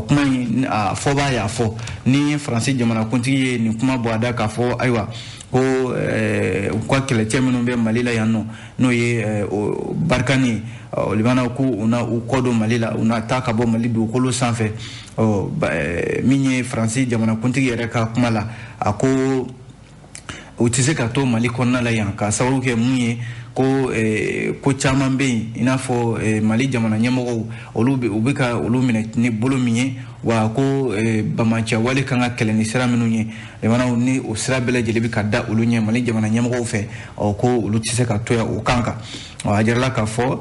kuma a foba ya fo ni France jamana kuntigi ni kuma boada ka fo aywa ko kwa keleche minnu be Mali la yanno no ye Barkani libana ku una ukodo Mali la una taka bo Mali du kolo sanfɛ minye France jamana kuntigi yɛrɛ ka kuma la ako utise ka to Mali kɔnɔna la yan ka sababu kɛ mun ye ko caman bɛ yen i n'a fɔ Mali jamana ɲɛmɔgɔw olu bɛ ka olu minɛ ni bolo min ye wa ko bamacɛ wale kan ka kɛlɛ ni sira minnu ye jamanaw ni o sira bɛɛ lajɛlen bɛ ka da olu ɲɛ Mali jamana ɲɛmɔgɔw fɛ ko olu tɛ se ka to yan o kan a jirala k'a fɔ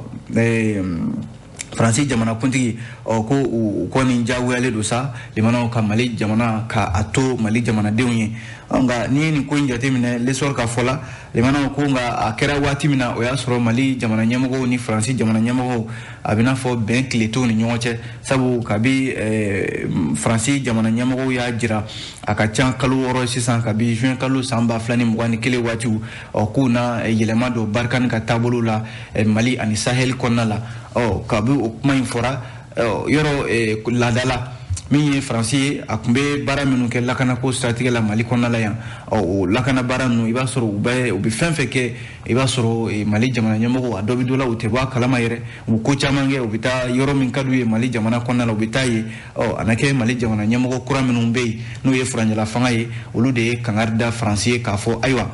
France jamana kuntigi ko u kɔni jagoyalen do sa limanaw ka Mali jamana ka ato Mali jamana denw ye nga ni ni ko injate minɛ lesor ka fola limanaw ko nga a kɛra waati min na o y'a sɔrɔ Mali jamana ɲɛmɔgɔw ni France jamana ɲɛmɔgɔw a bɛna fɔ bɛn tile t'u ni ɲɔgɔn cɛ sabu kabi France jamana ɲɛmɔgɔw y'a jira a ka ca kalo 6 sisan kabi juin kalo san 2021 waatiw k'u na yɛlɛma don Barkani ka taabolo la Mali ani Sahel kɔnɔna la kabi o kuma in fɔra yɔrɔ ladala min ye France ye a tun bɛ baara minnu kɛ lakanako siratigɛ la Mali kɔnɔna la yan o lakana baara ninnu i b'a sɔrɔ u bɛ fɛn fɛn kɛ i b'a sɔrɔ Mali jamana ɲɛmɔgɔw a dɔ bɛ dɔ la u tɛ bɔ a kalama yɛrɛ u ko caman kɛ u bɛ taa yɔrɔ min ka d'u ye Mali jamana kɔnɔna la u bɛ taa ye a na kɛ Mali jamana ɲɛmɔgɔ kura minnu bɛ yen n'o ye faranjala fanga ye olu de ye kangari da France ye k'a fɔ ayiwa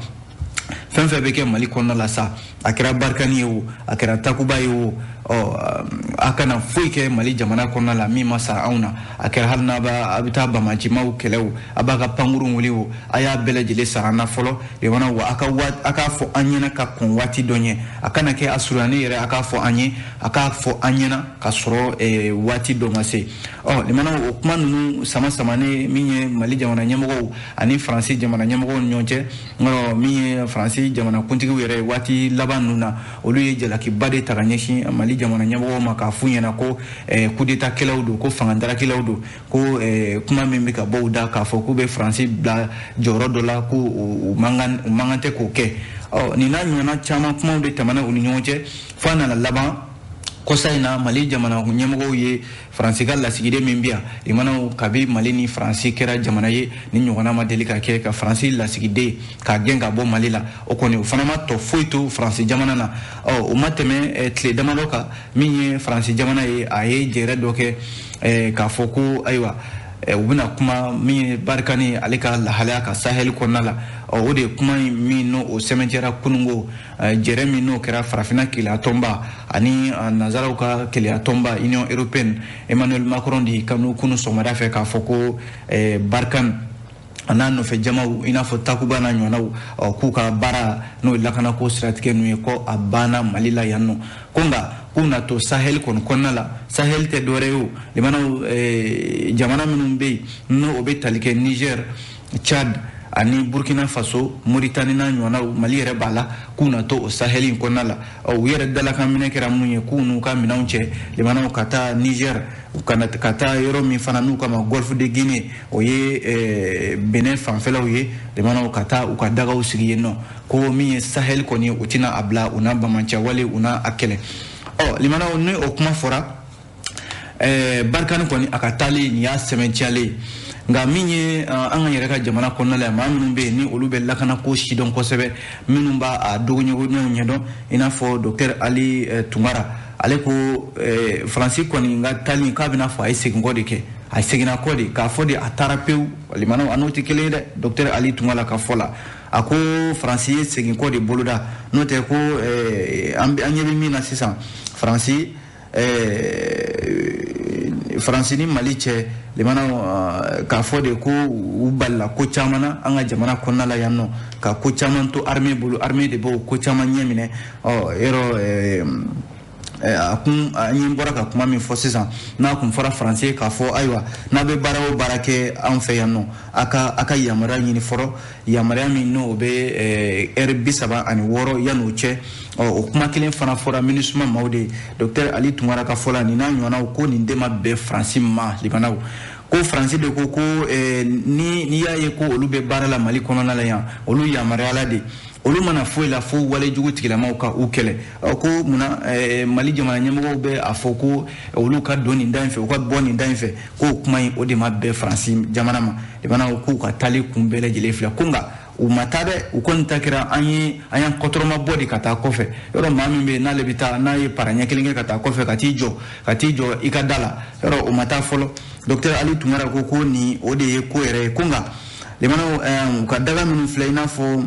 fɛn fɛn bɛ kɛ Mali kɔnɔna la sa a kɛra Barkani ye o a kɛra Takuba ye o a kana foyi kɛ Mali jamana kɔnɔna la min ma sa anw na a kɛra hali n'a a bɛ taa bamacimaw kɛlɛ o a b'a ka pankuru wuli o a y'a bɛɛ lajɛlen sara an na fɔlɔ limana wa a k'a fɔ an ɲɛna ka kɔn waati dɔ ɲɛ a kana kɛ a surunyani yɛrɛ a k'a fɔ an ye a k'a fɔ an ɲɛna ka sɔrɔ waati dɔ ma se limana o kuma ninnu sama ne min ye Mali jamana ɲɛmɔgɔw ani France jamana ɲɛmɔgɔw ni ɲɔgɔn cɛ min ye France jamana kuntigiw yɛrɛ waati laban ninnu na olu ye jalakiba de ta ka ɲɛsin Mali jamana ɲɛmɔgɔw ma k'a f'u ɲɛna ko coup d'état kɛlaw don ko fangandarakɛlaw don ko kuma min bɛ ka bɔ u da k'a fɔ k'u bɛ France bila jɔyɔrɔ dɔ la ko u mankan tɛ k'o kɛ nin n'a ɲɔgɔnna caman kumaw de tɛmɛna u ni ɲɔgɔn cɛ fo a nana laban kosa in na Mali jamana ɲɛmɔgɔw ye France ka lasigiden min bi yan limanaw kabi Mali ni France kɛra jamana ye ni ɲɔgɔnna ma deli ka kɛ ka France lasigiden ka gɛn ka bɔ Mali la o kɔni o fana ma tɔ foyi to France jamana na o ma tɛmɛ tile damadɔ kan min ye France jamana ye a ye jɛrɛ dɔ kɛ k'a fɔ ko ayiwa u bɛna kuma min ye Barkani ale ka lahalaya ka Sahel kɔnɔna la o de kuma min n'o o sɛmɛntiyara kunungo jɛrɛ min n'o kɛra farafinna keleya tɔnba ani nazaraw ka keleya tɔnba Union Européenne Emmanuel Macron de kanu kunu sɔgɔmada fɛ k'a fɔ ko Barkani a n'a nɔfɛ jamaw i n'a fɔ Takuba n'a ɲɔgɔnnaw k'u ka baara n'o ye lakanako siratigɛ ninnu ye ko a banna Mali la yan nɔ ko nka k'u na to Sahel kɔnɔna la Sahel tɛ dɔwɛrɛ ye o limanaw jamana minnu bɛ yen n'o bɛ tali kɛ Niger Tchad ani Burkina Faso Mauritanie n'a ɲɔgɔnnaw Mali yɛrɛ b'a la k'u na to o Sahel in kɔnɔna la u yɛrɛ dalakan minɛ kɛra mun ye k'u n'u ka minɛnw cɛ limanaw ka taa Niger ka taa yɔrɔ min fana n'u kama Golfe de Guinée o ye Benin fanfɛlaw ye limanaw ka taa u ka dagaw sigi yen nɔ ko min ye Sahel kɔni u tɛna a bila u n'a bamacɛ wale u n'a a kɛlɛ limanaw ni o kuma fɔra Barkani kɔni a ka taali nin y'a sɛmɛntiyalen nka min ye an ka yɛrɛ ka jamana kɔnɔna la maa minnu bɛ yen ni olu bɛ lakana ko sidɔn kosɛbɛ minnu b'a dogoɲɔgɔnw ɲɛdɔn i n'a fɔ Dr Ali Tunkara ale ko France kɔni ka taali k'a bɛna fɔ a ye segin kɔ de kɛ a seginna kɔ de k'a fɔ de a taara pewu limanaw a n'o tɛ kelen ye dɛ Dr Ali Tunkara ka fɔ la a ko France ye segin kɔ de boloda n'o tɛ ko an ɲɛ bɛ min na sisan France ni Mali cɛ limanaw k'a fɔ de ko u balila ko caman na an ka jamana kɔnɔna la yan nɔ ka ko caman to armée bolo armée de b'o ko caman ɲɛ minɛ yɔrɔ an ye bɔra ka kuma min fɔ sisan n'a kun fɔra France k'a fɔ ayiwa n'a bɛ baara o baara kɛ an fɛ yan nɔ a ka yamaruya ɲini fɔlɔ yamaruya min n'o bɛ heure 36 yan'o cɛ o kuma kelen fana fɔra MINUSMA maaw de Dr Ali Tunkara ka fɔ la nin n'a ɲɔgɔnnaw ko nin de ma bɛn France ma libanaw ko France de ko ni y'a ye ko olu bɛ baara la Mali kɔnɔna la yan olu yamaruyala de olu mana foyi la fo wale jugu tigilamaw ka u kɛlɛ ko muna Mali jamana ɲɛmɔgɔw bɛ a fɔ ko olu ka don nin da in fɛ u ka bɔ nin da in fɛ ko kuma in o de ma bɛɛ Faransi jamana ma limana k'u ka taali kun bɛɛ lajɛlen filɛ ko nka u ma taa dɛ u kɔni ta kɛra an y'an kɔtɔrɔma bɔ de ka taa kɔfɛ yɔrɔ maa min bɛ n'ale bɛ taa n'a ye para ɲɛ kelen kɛ ka taa kɔfɛ ka t'i jɔ i ka da la yɔrɔ o ma taa fɔlɔ docteur Ali Tunkara ko nin o de ye ko yɛrɛ ye ko nka limana u ka daga minnu filɛ i n'a fɔ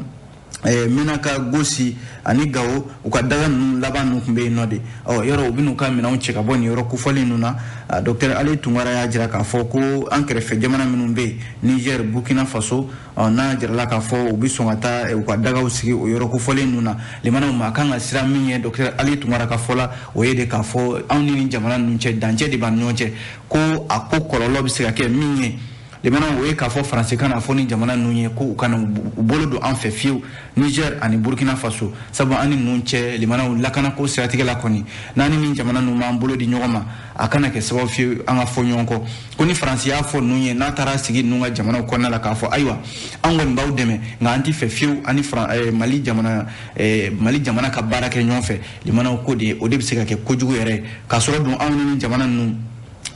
Menaka Gosi ani Gao u ka daga ninnu laban ninnu tun bɛ yen nɔ de yɔrɔ u bɛn'u ka minɛnw cɛ ka bɔ nin yɔrɔ kofɔlen ninnu na docteur Ali Tunkara y'a jira k'a fɔ ko an kɛrɛfɛ jamana minnu bɛ yen Niger Burkina Faso n'a jirala k'a fɔ u bɛ sɔn ka taa u ka dagaw sigi o yɔrɔ kofɔlen ninnu na limanaw ma kan ka siran min ye docteur Ali Tunkara ka fɔ la o ye de k'a fɔ anw ni jamana ninnu cɛ dancɛ de b'an ni ɲɔgɔn cɛ ko a ko kɔlɔlɔ bɛ se ka kɛ min ye limana o ye k'a fɔ Faransi kana fɔ ni jamana ninnu ye ko u kana u bolo don an fɛ fiyewu Niger ani Burkina Faso sabu an ni ninnu cɛ limanaw lakana ko siratigɛ la kɔni n'an ni jamana ninnu m'an bolo di ɲɔgɔn ma a kana kɛ sababu fiyewu an ka fɔ ɲɔgɔn kɔ ko ni Faransi y'a fɔ ninnu ye n'a taara sigi ninnu ka jamanaw kɔnɔna la k'a fɔ ayiwa an kɔni b'aw dɛmɛ nka an ti fɛ fiyewu ani Mali jamana ka baara kɛ ɲɔgɔn fɛ limanaw ko de o de bɛ se ka kɛ kojugu yɛrɛ k'a sɔrɔ dun anw ni jamana ninnu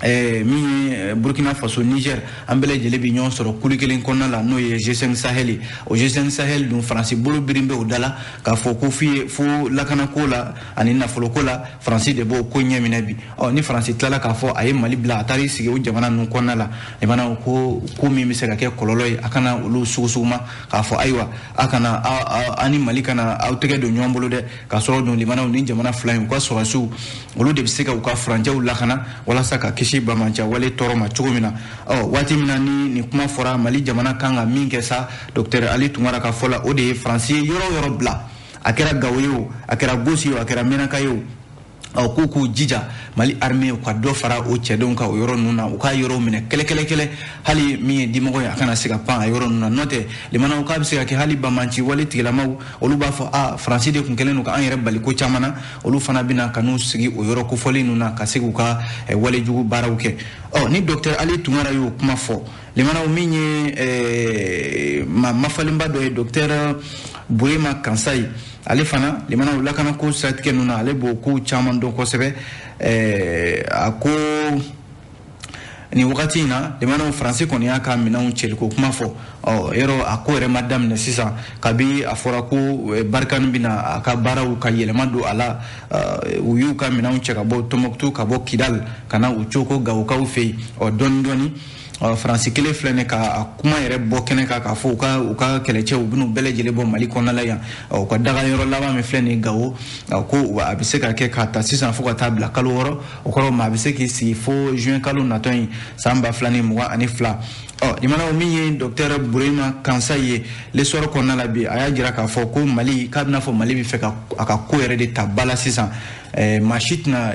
min ye Burkina Faso Niger an bɛɛ lajɛlen bɛ ɲɔgɔn sɔrɔ kuli kelen kɔnɔna la n'o ye G5 Sahel o G5 Sahel dun Faransi bolo birin bɛ o da la k'a fɔ ko fo lakanako la ani nafoloko la Faransi de b'o ko ɲɛ minɛ bi ni Faransi tilala k'a fɔ a ye Mali bila a taara sigi o jamana ninnu kɔnɔna la limana ko min bɛ se ka kɛ kɔlɔlɔ ye a kana olu sugu ma k'a fɔ ayiwa a kana ani Mali kana aw tɛgɛ don ɲɔgɔn bolo dɛ k'a sɔrɔ dun limanaw ni jamana fila in u ka sɔrɔsiw olu de bɛ se ka u ka furancɛw lakana walasa ka kisi bamananca wale tɔɔrɔ ma cogo min na waati min na ni kuma fɔra Mali jamana kan ka min kɛ sa docteur Ali Tunkara ka fɔ la o de ye Faransi ye yɔrɔ yɔrɔ bila a kɛra Gao ye o a kɛra Gosi ye o a kɛra Menaka ye o k'u jija Mali armée u ka dɔ fara o cɛdenw ka o yɔrɔ ninnu na u ka yɔrɔ minɛ kɛlɛ hali min ye dimɔgɔ ye a kana se ka pan a yɔrɔ ninnu na n'o tɛ limanaw k'a bɛ se ka kɛ hali bamanci wale tigilamaw olu b'a fɔ Faransi de kun kɛlen don k'an yɛrɛ bali ko caman na olu fana bɛna ka n'u sigi o yɔrɔ kofɔlen ninnu na ka se k'u ka walejugu baaraw kɛ ni docteur Ali Tunkara y'o kuma fɔ limanaw min ye mafalenba dɔ ye docteur Burema Kansayi ale fana limanaw lakana ko siratigɛ ninnu na ale b'o ko caman dɔn kosɛbɛ a ko ni wagati in na limanaw Faransi kɔni y'a ka minɛnw cɛliko kuma fɔ yɔrɔ a ko yɛrɛ ma daminɛ sisan kabi a fɔra ko Barkani bɛna a ka baaraw ka yɛlɛma don a la u y'u ka minɛnw cɛ ka bɔ Tombouctou ka bɔ Kidal ka na u cogo Gawokaw fɛ yen dɔɔni Faransi kelen filɛ ne ka kuma yɛrɛ bɔ kɛnɛ kan k'a fɔ u ka kɛlɛcɛw u bɛn'u bɛɛ lajɛlen bɔ Mali kɔnɔna la yan u ka daga yɔrɔ laban min filɛ nin Gao ko a bɛ se ka kɛ k'a ta sisan fo ka taa bila kalo wɔɔrɔ o kɔrɔ maa a bɛ se k'i sigi fo juin kalo natɔ in san 2022 limanaw min ye docteur Burema Kansayi ye l'histoire kɔnɔna la bi a y'a jira k'a fɔ ko Mali k'a bɛna fɔ Mali bɛ fɛ ka a ka ko yɛrɛ de ta ba la sisan maa si tɛna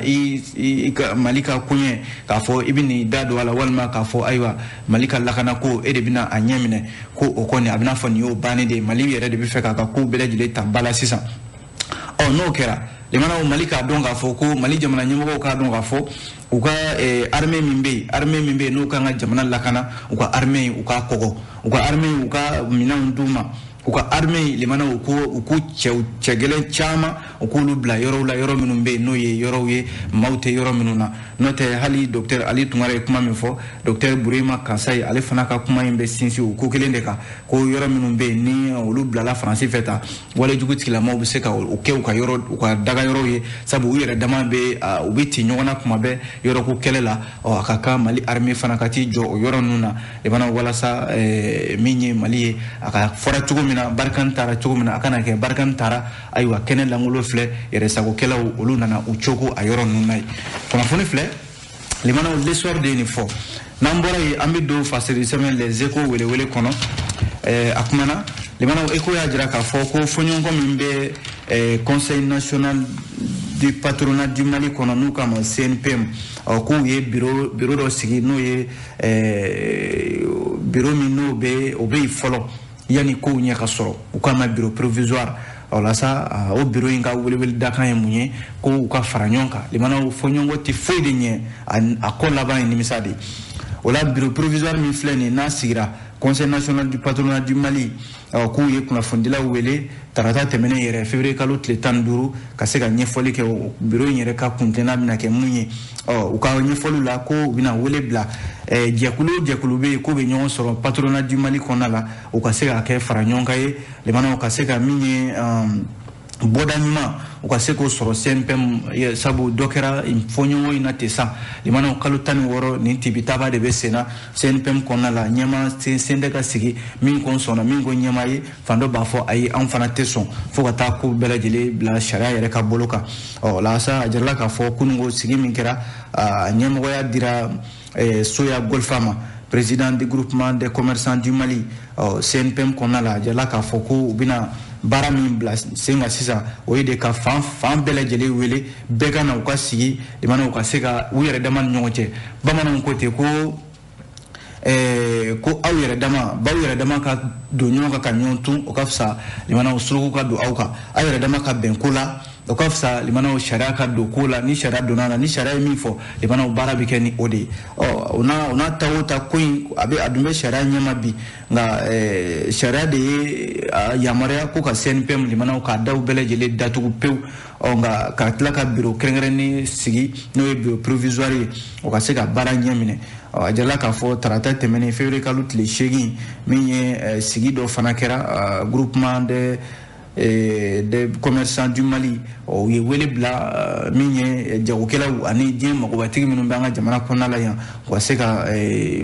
Mali ka koɲɛ k'a fɔ i bɛ nin da don a la walima k'a fɔ ayiwa Mali ka lakana ko e de bɛna a ɲɛ minɛ ko o kɔni a bɛna fɔ nin y'o bannen de ye Mali yɛrɛ de bɛ fɛ k'a ka ko bɛɛ lajɛlen ta ba la sisan n'o kɛra limanaw Mali k'a dɔn k'a fɔ ko Mali jamana ɲɛmɔgɔw k'a dɔn k'a fɔ u ka armée min bɛ yen n'u kan ka jamana lakana u ka armée u ka kɔgɔ u ka armée u ka minɛnw d'u ma u ka armée limanaw u ko cɛgɛlɛn caman u k'olu bila yɔrɔw la yɔrɔ minnu bɛ yen n'o ye yɔrɔw ye maaw tɛ yɔrɔ minnu na n'o tɛ hali docteur Ali Tunkara ye kuma min fɔ docteur Burema Kansayi ale fana ka kuma in bɛ sinsin o ko kelen de kan ko yɔrɔ minnu bɛ yen ni olu bilala Faransi fɛ ta walejugu tigilamaw bɛ se ka o kɛ u ka daga yɔrɔw ye sabu u yɛrɛ dama bɛ u bɛ ci ɲɔgɔn na kuma bɛɛ yɔrɔko kɛlɛ la a ka kan Mali armée fana ka t'i jɔ o yɔrɔ ninnu na limanaw walasa min ye Mali ye a ka fɔra cogo min na Barkani taara cogo min na a kana kɛ Barkani taara ayiwa kɛnɛ langolo filɛ yɛrɛ sagokɛlaw olu nana u cogo a yɔrɔ ninnu na ye kunnafoni filɛ limanaw l'histoire de nin fɔ n'an bɔra yen an bɛ don fasiri sɛbɛn les échos welewele kɔnɔ a kumana limanaw Echo y'a jira k'a fɔ ko fɔɲɔgɔnkɔ min bɛ conseil national du patronat du Mali kɔnɔ n'u k'a ma CNPM k'u ye bureau dɔ sigi n'o ye bureau min n'o bɛ o bɛ yen fɔlɔ yanni kow ɲɛ ka sɔrɔ u k'a ma bureau provisoire walasa o bureau in ka welewele dakan ye mun ye ko u ka fara ɲɔgɔn kan limanaw fɔɲɔgɔnkɔ tɛ foyi de ɲɛ a ko laban ye nimisa de o la bureau provisoire min filɛ nin n'a sigira Conseil national du patronat du Mali k'u ye kunnafonidilaw wele tarata tɛmɛnen yɛrɛ février kalo tile 15 ka se ka ɲɛfɔli kɛ o bureau in yɛrɛ ka kuntilenna bɛna kɛ mun ye u ka ɲɛfɔliw la ko u bɛna wele bila jɛkulu bɛ yen k'u bɛ ɲɔgɔn sɔrɔ patronat du Mali kɔnɔna la u ka se ka kɛ fara ɲɔgɔn kan ye limanaw ka se ka min ye bɔda ɲuman u ka se k'o sɔrɔ CNPM sabu dɔ kɛra fɔɲɔgɔn in na ten sa limanaw kalo 16 nin tibitaba de bɛ senna CNPM kɔnɔna la ɲɛma sen tɛ ka sigi min ko sɔnna min ko ɲɛma ye fan dɔ b'a fɔ ayi an fana tɛ sɔn fo ka taa ko bɛɛ lajɛlen bila sariya yɛrɛ ka bolo kan lasa a jarala k'a fɔ kununko sigi min kɛra ɲɛmɔgɔya dira Soya Golfa ma président du groupement des commerçants du Mali CNPM kɔnɔna la a jarala k'a fɔ ko u bɛna baara min bila sen ka sisan o ye de ka fan bɛɛ lajɛlen wele bɛɛ ka na u ka sigi limanaw ka se ka u yɛrɛ dama ni ɲɔgɔn cɛ bamananw ko ten ko aw yɛrɛ dama baw yɛrɛ dama ka don ɲɔgɔn kan ka ɲɔgɔn tun o ka fisa limanaw suruku ka don aw kan aw yɛrɛ dama ka bɛn ko la o ka fisa limanaw sariya ka don ko la ni sariya donna la ni sariya ye min fɔ limanaw baara bɛ kɛ ni o de ye o n'a ta o ta ko in a dun bɛ sariya ɲɛma bi nka sariya de ye yamaruya ko ka CNPM limanaw k'a daw bɛɛ lajɛlen datugu pewu nka ka tila ka bureau kɛrɛnkɛrɛnnen sigi n'o ye bureau provisoire ye o ka se ka baara ɲɛ minɛ a jarala k'a fɔ tarata tɛmɛnen février kalo tile 8 min ye sigi dɔ fana kɛra groupement des commerçants du Mali u ye wele bila min ye jagokɛlaw ani diɲɛ magobatigi minnu bɛ an ka jamana kɔnɔna la yan u ka se ka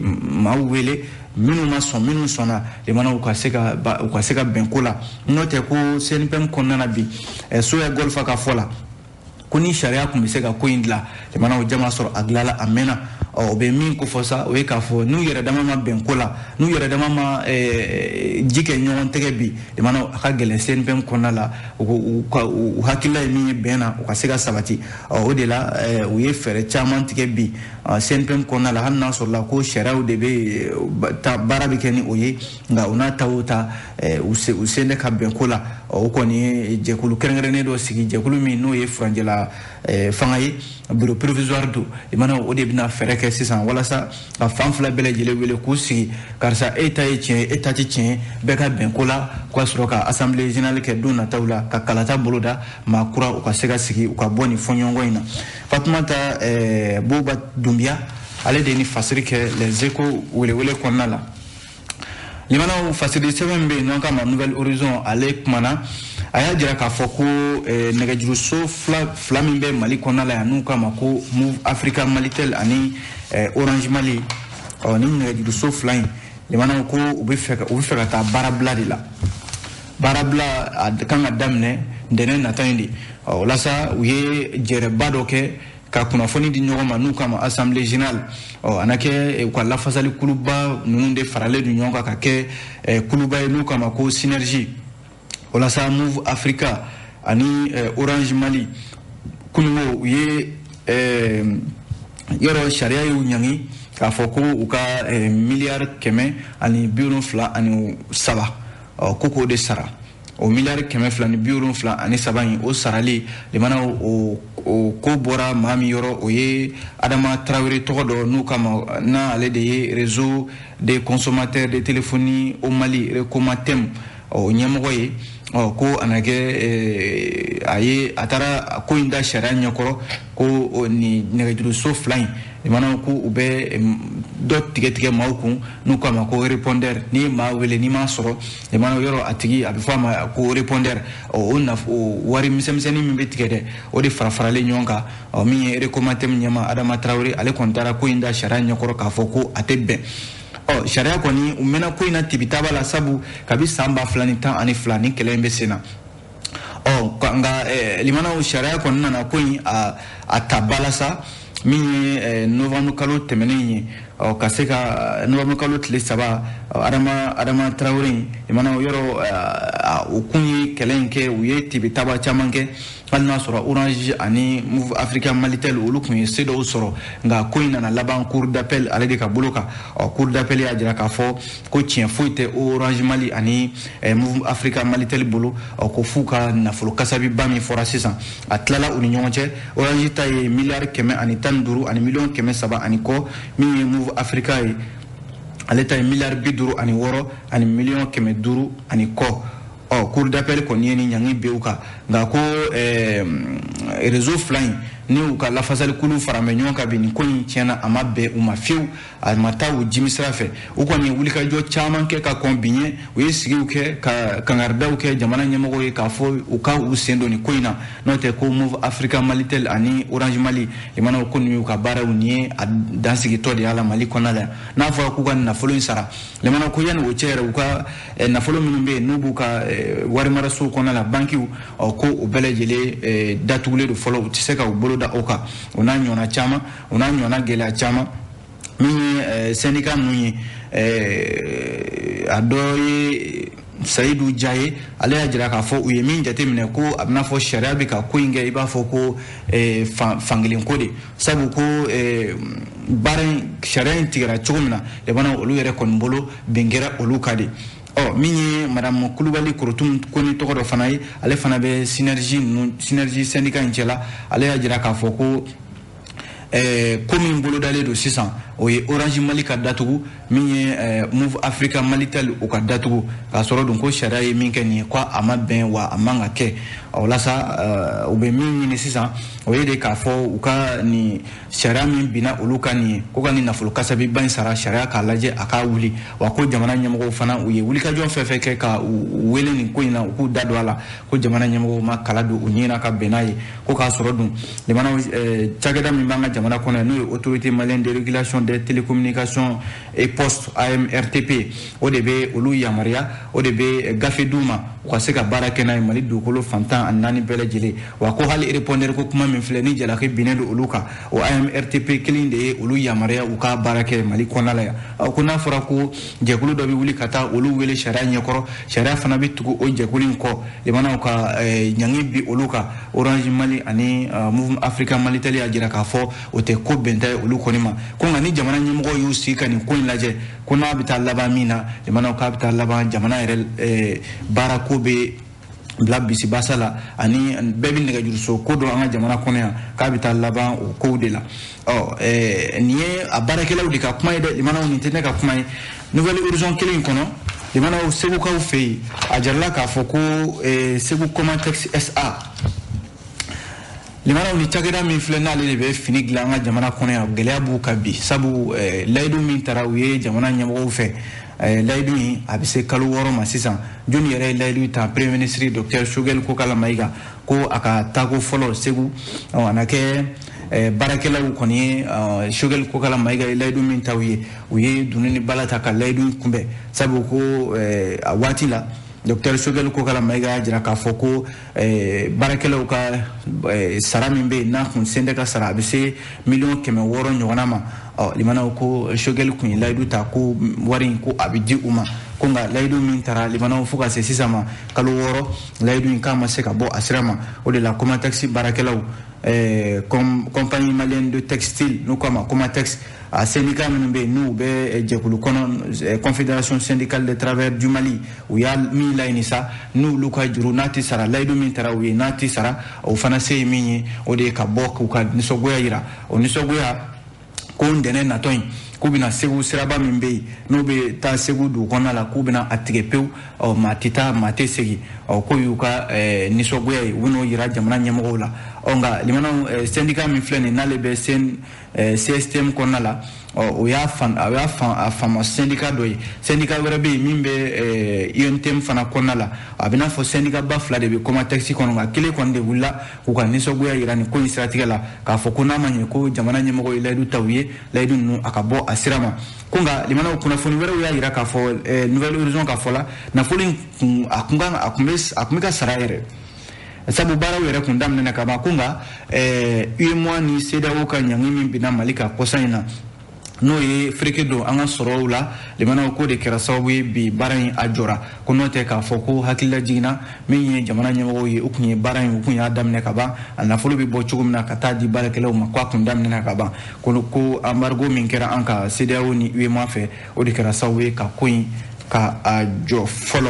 maaw wele minnu ma sɔn minnu sɔnna limanaw u ka se ka bɛn ko la n'o tɛ ko CNPM kɔnɔna na bi Soya Golfa ka fɔ la ko ni sariya kun bɛ se ka ko in dilan limanaw jama sɔrɔ a dilanla a mɛnna o bɛ min ko fɔ sa o ye k'a fɔ n'u yɛrɛ dama ma bɛn ko la n'u yɛrɛ dama ma ji kɛ ɲɔgɔn tɛgɛ bi limanaw a ka gɛlɛn CNPM kɔnɔna la u hakilila ye min ye bɛn na u ka se ka sabati o de la u ye fɛɛrɛ caman tigɛ bi CNPM kɔnɔna la hali n'a sɔrɔla ko sariyaw de bɛ baara bɛ kɛ ni o ye nka u n'a ta o ta u sen tɛ ka bɛn ko la o kɔni ye jɛkulu kɛrɛnkɛrɛnnen dɔ sigi jɛkulu min n'o ye furanjɛla fanga ye bureau provisoire do limanaw o de bɛna fɛɛrɛ kɛ sisan walasa ka fan fila bɛɛ lajɛlen wele k'u sigi karisa e ta ye tiɲɛ e ta tɛ tiɲɛ bɛɛ ka bɛn ko la k'a sɔrɔ ka assemblée générale kɛ don nataw la ka kalata bolo da maa kura u ka se ka sigi u ka bɔ nin fɔɲɔgɔnkɔ in na Fatumata Buba Dumbiya ale de ye ni fasiri kɛ les échos welewele kɔnɔna la limanaw fasiri sɛbɛn bɛ yen n'an k'a ma Nouvelle Horizon ale kumana a y'a jira k'a fɔ ko nɛgɛjuruso fila min bɛ Mali kɔnɔna la yan n'u k'a ma ko Move Africa Malitel ani Orange Mali ni nɛgɛjuruso fila in limanaw ko u bɛ fɛ ka taa baarabila de la baarabila a kan ka daminɛ ntɛnɛn nata in de walasa u ye jɛrɛba dɔ kɛ ka kunnafoni di ɲɔgɔn ma n'u k'a ma assemblée générale a na kɛ u ka lafasali kuluba ninnu de faralen don ɲɔgɔn kan ka kɛ kuluba ye n'u k'a ma ko synergie walasa Move Africa ani Orange Mali kunungo u ye yɔrɔ sariya y'u ɲangi k'a fɔ ko u ka miliyari 173 ko k'o de sara o miliyari 273 in o sarali limanaw o ko bɔra maa min yɔrɔ o ye Adama Traoré tɔgɔ dɔ n'u kama n'ale de ye réseau des consommateurs de téléphonie au Mali Recomatem o ɲɛmɔgɔ ye ko a na kɛ a taara ko in da sariya ɲɛkɔrɔ ko ni nɛgɛjuruso fila in limanaw ko u bɛ dɔ tigɛ maaw kun n'u k'a ma ko répondeur n'i ye maa wele n'i m'a sɔrɔ limanaw yɔrɔ a tigi a bɛ fɔ a ma ko répondeur o wari misɛnmisɛnnin min bɛ tigɛ dɛ o de farafaralen ɲɔgɔn kan min ye Recomatem ɲɛma Adama Traoré ale kɔni taara ko in da sariya ɲɛkɔrɔ k'a fɔ ko a tɛ bɛn sariya kɔni u mɛnna ko in na tibitaba la sabu kabi san 2012 ni kɛlɛ in bɛ sen na nka limanaw sariya kɔni nana ko in a ta bala sa min ye novembre kalo tɛmɛnen ye ka se ka novembre kalo tile 3 Adama Traoré limanaw yɔrɔ o kun ye kɛlɛ in kɛ u ye tibitaba caman kɛ hali n'a sɔrɔ Orange ani Move Africa Malitel olu kun ye se dɔw sɔrɔ nka ko in nana laban cour d'appel ale de ka bolo kan cour d'appel y'a jira k'a fɔ ko tiɲɛ foyi tɛ Orange Mali ani Move Africa Malitel bolo ko f'u ka nafolo kasabiba min fɔra sisan a tilala u ni ɲɔgɔn cɛ Orange ta ye miliyari 115 ani miliyɔn 300 ani kɔ min ye Move Africa ye ale ta ye miliyari 56 ani miliyɔn 500 ani kɔ cour d'appel kɔni ye ni ɲangi bɛ u kan nka ko réseau fila in ni u ka lafasali kulu faramɛ ɲɔgɔn kan bi nin ko in tiɲɛna a ma bɛn u ma fiyewu a ma taa u jimi sira fɛ u kɔni ye wulikajɔ caman kɛ ka kɔn bi ɲɛ u ye sigiw kɛ ka kangaridaw kɛ jamana ɲɛmɔgɔw ye k'a fɔ u ka u sen don nin ko in na n'o tɛ ko Move Africa Malitel ani Orange Mali limanaw ko nin y'u ka baaraw nin ye a dansigitɔ de y'a la Mali kɔnɔna la n'a fɔra k'u ka nafolo in sara limanaw ko yanni o cɛ yɛrɛ u ka nafolo minnu bɛ yen n'u b'u ka warimarasow kɔnɔna la bankiw ko u bɛɛ lajɛlen datugulen don fɔlɔ u tɛ se ka u bolo da o kan o n'a ɲɔgɔnna caman o n'a ɲɔgɔnna gɛlɛya caman min ye syndicat ninnu ye a dɔ ye Sayidu Jaye ale y'a jira k'a fɔ u ye min jateminɛ ko a bɛna fɔ sariya bɛ ka ko in kɛ i b'a fɔ ko fankelen ko de sabu ko baara in sariya in tigɛra cogo min na lebana olu yɛrɛ kɔni bolo bɛn kɛra olu ka de min ye madame Kulubali Korotum ko ni tɔgɔ dɔ fana ye ale fana bɛ synergie syndicat in cɛla ale y'a jira k'a fɔ ko ko min bolodalen don sisan o ye Orange Mali ka datugu min ye Move Africa Malitel u ka datugu k'a sɔrɔ dun ko sariya ye min kɛ nin ye ko a ma bɛn wa a man ka kɛ walasa u bɛ min ɲini sisan o ye de k'a fɔ u ka nin sariya min binna olu ka nin ye ko ka nin nafolo kasabiba in sara sariya k'a lajɛ a k'a wuli wa ko jamana ɲɛmɔgɔw fana u ye wulikajɔ fɛn fɛn kɛ ka u wele nin ko in na u k'u da don a la ko jamana ɲɛmɔgɔw ma kala don u ɲinina ka bɛn n'a ye ko k'a sɔrɔ dun jamana cakɛda min b'an ka jamana kɔnɔ n'o ye autorité malienne de régulation des télécommunications et postes AMRTP o de bɛ olu yamaruya o de bɛ gafe d'u ma u ka se ka baara kɛ n'a ye Mali dugukolo fantan ani naani bɛɛ lajɛlen wa ko hali répondeur ko kuma min filɛ ni jalaki binnen don olu kan o AMRTP kelen de ye olu yamaruya u ka baara kɛ Mali kɔnɔna la yan ko n'a fɔra ko jɛkulu dɔ bɛ wuli ka taa olu wele sariya ɲɛkɔrɔ sariya fana bɛ tugu o jɛkulu in kɔ limanaw ka ɲangi bi olu kan Orange Mali ani Move Africa Malitel y'a jira k'a fɔ o tɛ ko bɛnta ye olu kɔni ma ko nka ni jamana ɲɛmɔgɔw y'u sigi ka nin ko in lajɛ ko n'a bɛ taa laban min na limanaw k'a bɛ taa laban jamana yɛrɛ baara ko bɛ bila bisibasa la ani bɛɛ bɛ nɛgɛjuruso ko dɔ an ka jamana kɔnɔ yan k'a bɛ taa laban o kow de la nin ye a baarakɛlaw de ka kuma ye dɛ limanaw nin tɛ ne ka kuma ye nouvelle horizon kelen in kɔnɔ limanaw segukaw fɛ yen a jarala k'a fɔ ko Segu Comatex SA limanaw ni cakɛda min filɛ n'ale de bɛ fini dilan an ka jamana kɔnɔ yan gɛlɛya b'u kan bi sabu layidu min taara u ye jamana ɲɛmɔgɔw fɛ layidu in a bɛ se kalo 6 ma sisan jɔnni yɛrɛ ye layidu ta premier ministre Dr Choguel Kokala Mayiga ko a ka taako fɔlɔ Segu a na kɛ baarakɛlaw kɔni ye Choguel Kokala Mayiga ye layidu min ta u ye dunni ni bala ta ka layidu kunbɛn sabu ko a waati la Dr Choguel Kokala Mayiga y'a jira k'a fɔ ko baarakɛlaw ka sara min bɛ yen n'a kun sende ka sara a bɛ se miliyɔn 600 ɲɔgɔnna ma limanaw ko Choguel kun ye layidu ta ko wari in ko a bɛ di u ma ko nka layidu min taara limanaw fo ka se sisan ma kalo 6 layidu in k'a ma se ka bɔ a sira ma o de la Comatex baarakɛlaw compagnie malienne de textile n'u k'a ma Comatex a syndicat minnu bɛ yen n'u bɛ jɛkulu kɔnɔ confédération syndicale des travailleurs du Mali u y'a min laɲini sa n'olu ka juru n'a tɛ sara layidu min taara u ye n'a tɛ sara o fana se ye min ye o de ye ka bɔ k'u ka nisɔngoya jira o nisɔngoya ko ntɛnɛn natɔ in k'u bɛna Segu siraba min bɛ yen n'u bɛ taa Segu dugu kɔnɔna la k'u bɛna a tigɛ pewu maa tɛ taa maa tɛ segin k'o y'u ka nisɔngoya ye u bɛn'o jira jamana ɲɛmɔgɔw la nka limanaw syndicat min filɛ nin n'ale bɛ CSTM kɔnɔna la o y'a fama syndicat dɔ ye syndicat wɛrɛ bɛ yen min bɛ UNTM fana kɔnɔna la a bɛ n'a fɔ syndicat ba fila de bɛ Comatex kɔnɔ nka kelen kɔni de wulila k'u ka nisɔngoya jira nin ko in siratigɛ la k'a fɔ ko n'a ma ɲɛ ko jamana ɲɛmɔgɔw ye layidu ta u ye layidu ninnu a ka bɔ a sira ma ko nka limanaw kunnafoni wɛrɛw y'a jira k'a fɔ nouvelle horizon ka fɔ la nafolo in a kun bɛ ka sara yɛrɛ sabu baaraw yɛrɛ kun daminɛna ka ban ko nka UEMOA ni CEDEAO ka ɲangi min binna Mali ka kɔsa in na no ye freke do anga soro la limana ko de kera sababu bi baran ajora ko no te ka foko hakilla jigina min ye jamana nyamo ye ukunye baran ukunya damne ka ba na fulu bi bo chugumna kata di barakele ma kwa kun damne na ka ba ko embargo min kera anka CEDEAO ni wi ma fe o de kera sababu ka kuin ka ajo folo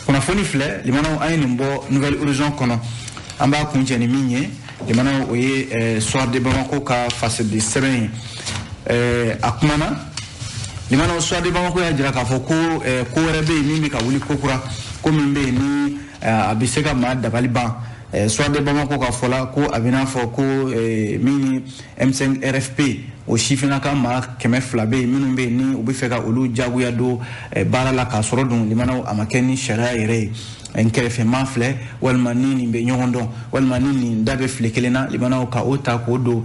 kuna foni fle limana ayni mbo nouvelle horizon kono amba kunje ni minye limana o ye soir de Bamako ka face de semaine akumana limana soir de Bamako ya jira ka foko ko rebe ni ka wuli kokura ko min be ni abiseka ma dabaliban soir de Bamako ka fola ko abina foko mini M5 RFP o shifina ka ma keme flabe minnu be ni o be feka olu jaguya do bara la ka soro dun limana amakeni sharia yere en kerefe mafle walma nini be nyondo walma nini ndabe flekelena limana ka ota ko do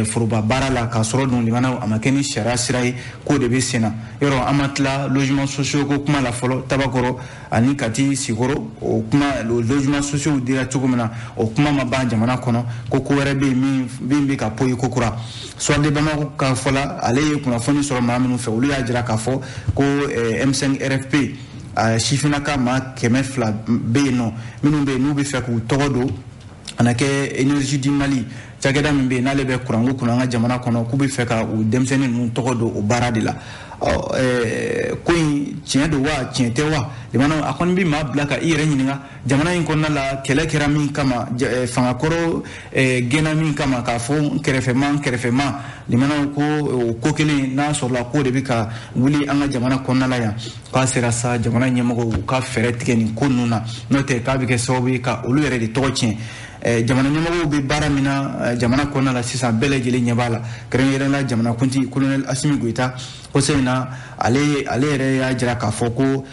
furuba bara la ka soro dun limana amakeni sharia sirai ko de be sena yoro amatla logement sociaux ko kuma la folo tabakoro ani kati sigoro o kuma logement sociaux dira tugumna o kuma maba jamana kono ko ko rebe mi bimbi ka poyi kokura so de Bamako ka fola ale kuna foni soro mamunu fe olu ya jira ka fo ko M5 RFP shifina ka ma keme fla be no minnu be nu be fe ku todo anake énergie du Mali jageda min be na le be kurango kuna nga jamana kono ku be fe ka u demseni nu todo o barade la ko tiɲɛ do wa tiɲɛ tɛ wa limana akoni bi ma blaka i yɛrɛ ɲininka jamana in kɔnɔna la kɛlɛ kɛra min kama fangakɔrɔ gena min kama k'a fɔ kɛrɛfɛma limana ko kelen n'a sɔrɔla ko de bɛ ka wuli an ka jamana kɔnɔna la yan k'a sera sa jamana ɲɛmɔgɔw ka fɛɛrɛ tigɛ nin ko ninnu na n'o tɛ k'a bɛ kɛ sababu ye ka olu yɛrɛ de tɔgɔ tiɲɛ jamana ɲɛmɔgɔw bɛ baara min na jamana kɔnɔna la sisan bɛɛ lajɛlen ɲɛ b'a la kɛrɛnkɛrɛnnenya jamanakuntigi colonel Assimi Goïta kosɛbɛ na ale yɛrɛ y'a jira k'a fɔ ko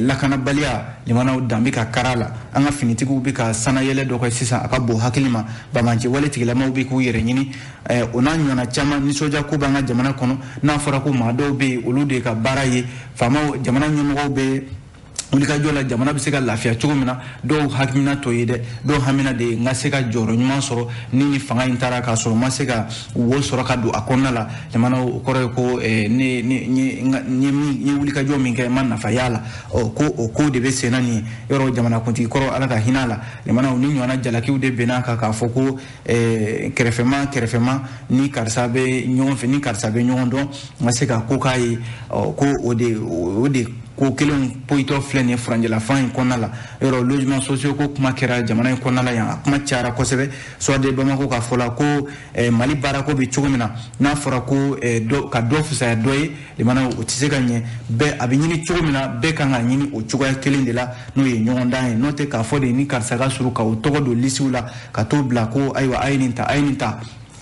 lakanabaliya limanaw dan bɛ ka kara la an ka finitigiw bɛ ka sanayɛlɛ dɔ kɛ sisan a ka bon hakili ma bamancɛ wale tigilamaw bɛ k'u yɛrɛ ɲini o n'a ɲɔgɔnna caman nisɔndiya ko b'an ka jamana kɔnɔ n'a fɔra ko maa dɔw bɛ yen olu de ka baara ye faamaw jamana ɲɛmɔgɔw bɛ wuli ka jɔ la jamana bɛ se ka lafiya cogo min na dɔw hakilina t'o ye dɛ dɔw hamina de n ka se ka jɔyɔrɔ ɲuman sɔrɔ ni fanga in taara k'a sɔrɔ n ma se ka wo sɔrɔ ka don a kɔnɔna la jamana o kɔrɔ ye ko n ye wuli ka jɔ min kɛ n ma nafa y'a la ko o ko de bɛ senna nin ye yɔrɔ jamanakuntigi kɔrɔ ala ka hinɛ a la jamana ni ɲɔgɔnna jalakiw de bɛnna kan k'a fɔ ko kɛrɛfɛma ni karisa bɛ ɲɔgɔn fɛ ni karisa bɛ ɲɔgɔn dɔn n ka se ka ko k'a ye ko o de ko kelen poitɔ filɛ nin ye furanjɛlafan in kɔnɔna la yɔrɔ logement sociaux ko kuma kɛra jamana in kɔnɔna la yan a kuma cayara kosɛbɛ soit de Bamako ka fɔ la ko Mali baarako bɛ cogo min na n'a fɔra ko ka dɔ fisaya dɔ ye limana o tɛ se ka ɲɛ bɛɛ a bɛ ɲini cogo min na bɛɛ kan ka ɲini o cogoya kelen de la n'o ye ɲɔgɔn dan ye n'o tɛ k'a fɔ de ni karisa ka surun ka o tɔgɔ don lisiw la ka t'o bila ko ayiwa a ye nin ta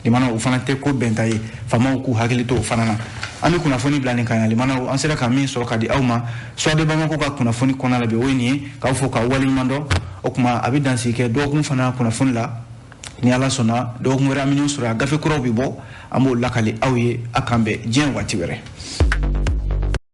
limana o fana tɛ ko bɛnta ye faamaw k'u hakili to o fana na an bɛ kunnafoni bila nin kan yan limana an sera ka min sɔrɔ ka di aw ma soit de Bamako ka kunnafoni kɔnɔna la bi o ye nin ye k'aw fɔ k'aw waleɲuman dɔn o tuma a bɛ dansigi kɛ dɔgɔkun fana kunnafoni la ni ala sɔnna dɔgɔkun wɛrɛ an bɛ ɲɔgɔn sɔrɔ a gafe kuraw bɛ bɔ an b'o lakali aw ye a kan bɛn diɲɛ waati wɛrɛ